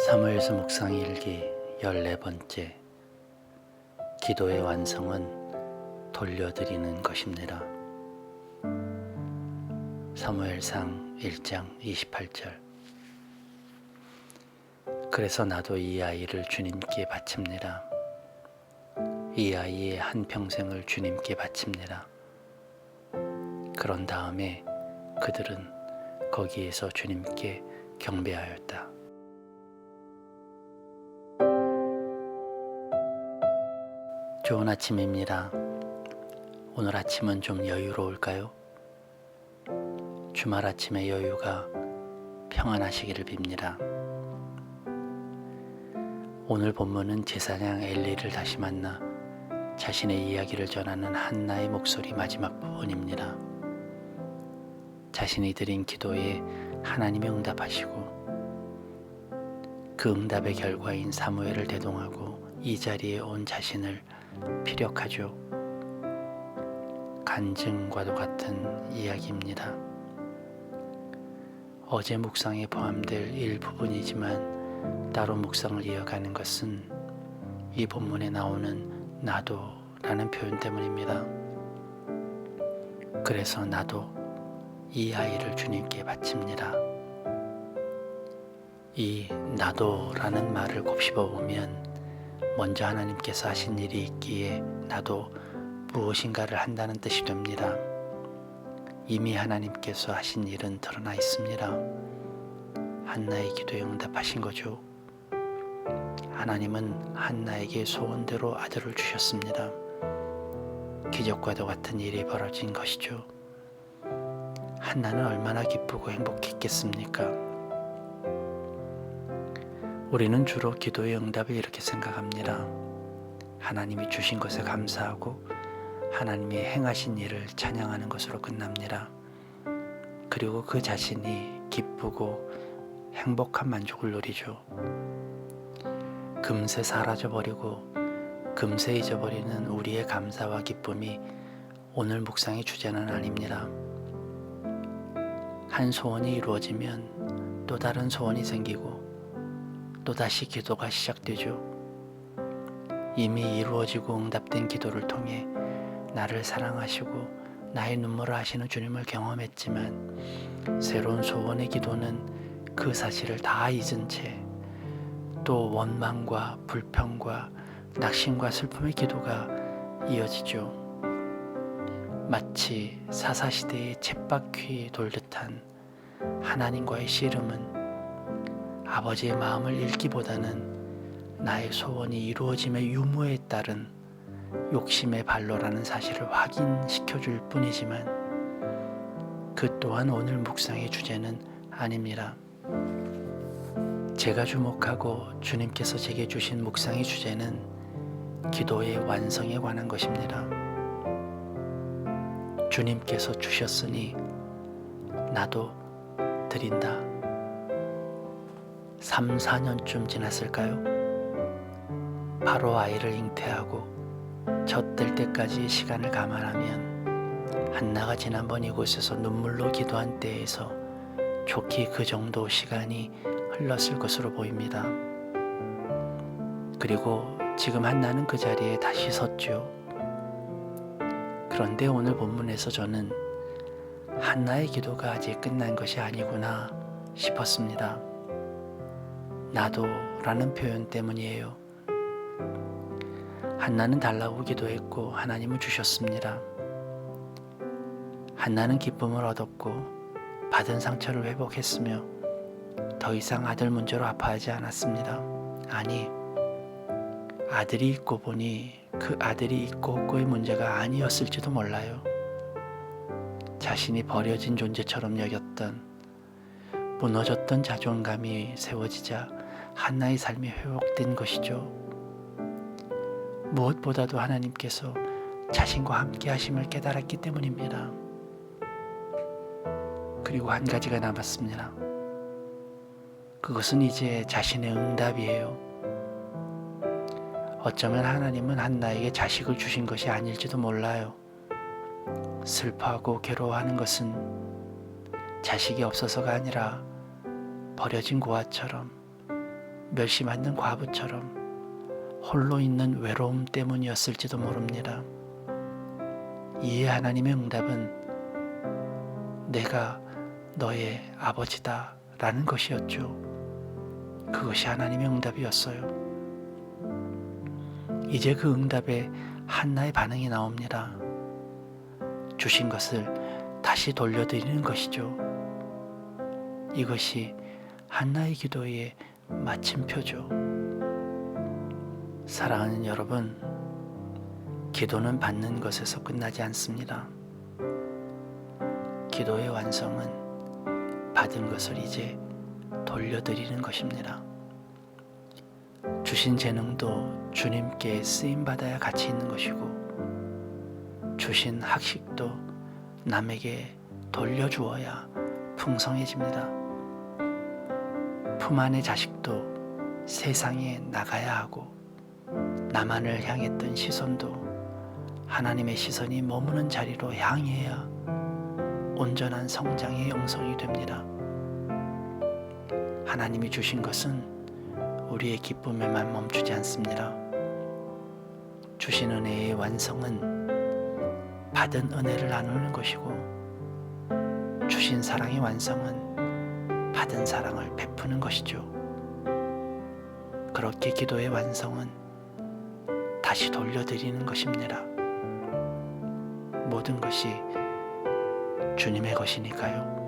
사무엘서 묵상 일기 14번째. 기도의 완성은 돌려드리는 것입니다. 사무엘상 1장 28절. 그래서 나도 이 아이를 주님께 바칩니다. 이 아이의 한평생을 주님께 바칩니다. 그런 다음에 그들은 거기에서 주님께 경배하였다. 좋은 아침입니다. 오늘 아침은 좀 여유로울까요? 주말 아침의 여유가 평안하시기를 빕니다. 오늘 본문은 제사장 엘리를 다시 만나 자신의 이야기를 전하는 한나의 목소리 마지막 부분입니다. 자신이 드린 기도에 하나님이 응답하시고 그 응답의 결과인 사무엘을 대동하고 이 자리에 온 자신을 피력하죠. 간증과도 같은 이야기입니다. 어제 묵상에 포함될 일부분이지만 따로 묵상을 이어가는 것은 이 본문에 나오는 나도라는 표현 때문입니다. 그래서 나도 이 아이를 주님께 바칩니다. 이 나도라는 말을 곱씹어 보면 먼저 하나님께서 하신 일이 있기에 나도 무엇인가를 한다는 뜻이 됩니다. 이미 하나님께서 하신 일은 드러나 있습니다. 한나의 기도에 응답하신 거죠. 하나님은 한나에게 소원대로 아들을 주셨습니다. 기적과도 같은 일이 벌어진 것이죠. 한나는 얼마나 기쁘고 행복했겠습니까? 우리는 주로 기도의 응답을 이렇게 생각합니다. 하나님이 주신 것에 감사하고 하나님이 행하신 일을 찬양하는 것으로 끝납니다. 그리고 그 자신이 기쁘고 행복한 만족을 누리죠. 금세 사라져버리고 금세 잊어버리는 우리의 감사와 기쁨이 오늘 묵상의 주제는 아닙니다. 한 소원이 이루어지면 또 다른 소원이 생기고 또다시 기도가 시작되죠. 이미 이루어지고 응답된 기도를 통해 나를 사랑하시고 나의 눈물을 아시는 주님을 경험했지만 새로운 소원의 기도는 그 사실을 다 잊은 채 또 원망과 불평과 낙심과 슬픔의 기도가 이어지죠. 마치 사사시대의 쳇바퀴 돌듯한 하나님과의 씨름은 아버지의 마음을 읽기보다는 나의 소원이 이루어짐의 유무에 따른 욕심의 발로라는 사실을 확인시켜줄 뿐이지만 그 또한 오늘 묵상의 주제는 아닙니다. 제가 주목하고 주님께서 제게 주신 묵상의 주제는 기도의 완성에 관한 것입니다. 주님께서 주셨으니 나도 드린다. 3, 4년쯤 지났을까요? 바로 아이를 잉태하고 젖될 때까지 시간을 감안하면 한나가 지난번 이곳에서 눈물로 기도한 때에서 좋게 그 정도 시간이 흘렀을 것으로 보입니다. 그리고 지금 한나는 그 자리에 다시 섰죠. 그런데 오늘 본문에서 저는 한나의 기도가 아직 끝난 것이 아니구나 싶었습니다. 나도라는 표현 때문이에요. 한나는 달라고 기도했고 하나님은 주셨습니다. 한나는 기쁨을 얻었고 받은 상처를 회복했으며 더 이상 아들 문제로 아파하지 않았습니다. 아니, 아들이 있고 보니 그 아들이 있고 없고의 문제가 아니었을지도 몰라요. 자신이 버려진 존재처럼 여겼던 무너졌던 자존감이 세워지자 한나의 삶이 회복된 것이죠. 무엇보다도 하나님께서 자신과 함께 하심을 깨달았기 때문입니다. 그리고 한 가지가 남았습니다. 그것은 이제 자신의 응답이에요. 어쩌면 하나님은 한나에게 자식을 주신 것이 아닐지도 몰라요. 슬퍼하고 괴로워하는 것은 자식이 없어서가 아니라 버려진 고아처럼 멸시받는 과부처럼 홀로 있는 외로움 때문이었을지도 모릅니다. 이에 하나님의 응답은 내가 너의 아버지다 라는 것이었죠. 그것이 하나님의 응답이었어요. 이제 그 응답에 한나의 반응이 나옵니다. 주신 것을 다시 돌려드리는 것이죠. 이것이 한나의 기도의 마침표죠. 사랑하는 여러분, 기도는 받는 것에서 끝나지 않습니다. 기도의 완성은 받은 것을 이제 돌려드리는 것입니다. 주신 재능도 주님께 쓰임받아야 가치 있는 것이고, 주신 학식도 남에게 돌려주어야 풍성해집니다. 품 안의 자식도 세상에 나가야 하고, 나만을 향했던 시선도 하나님의 시선이 머무는 자리로 향해야 온전한 성장의 영성이 됩니다. 하나님이 주신 것은 우리의 기쁨에만 멈추지 않습니다. 주신 은혜의 완성은 받은 은혜를 나누는 것이고, 주신 사랑의 완성은 받은 사랑을 베푸는 것이죠. 그렇게 기도의 완성은 다시 돌려드리는 것입니다. 모든 것이 주님의 것이니까요.